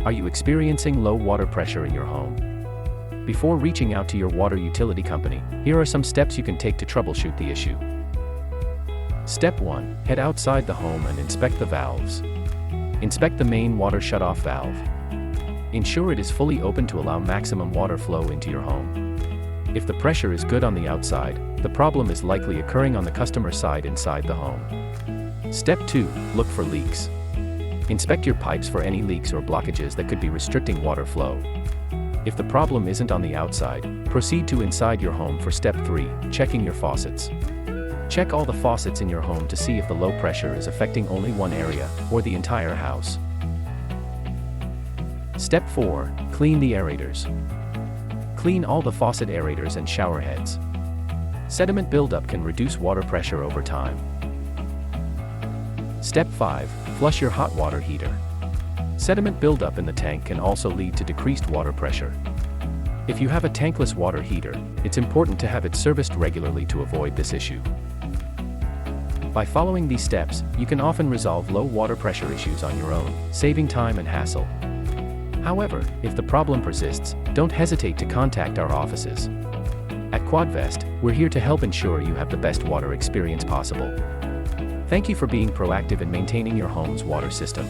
Are you experiencing low water pressure in your home? Before reaching out to your water utility company, here are some steps you can take to troubleshoot the issue. Step 1. Head outside the home and inspect the valves. Inspect the main water shutoff valve. Ensure it is fully open to allow maximum water flow into your home. If the pressure is good on the outside, the problem is likely occurring on the customer side inside the home. Step 2. Look for leaks. Inspect your pipes for any leaks or blockages that could be restricting water flow. If the problem isn't on the outside, proceed to inside your home for Step 3. Checking your faucets. Check all the faucets in your home to see if the low pressure is affecting only one area, or the entire house. Step 4. Clean the aerators. Clean all the faucet aerators and shower heads. Sediment buildup can reduce water pressure over time. Step 5. Flush your hot water heater. Sediment buildup in the tank can also lead to decreased water pressure. If you have a tankless water heater, it's important to have it serviced regularly to avoid this issue. By following these steps, you can often resolve low water pressure issues on your own, saving time and hassle. However, if the problem persists, don't hesitate to contact our offices. At Quadvest, we're here to help ensure you have the best water experience possible. Thank you for being proactive in maintaining your home's water system.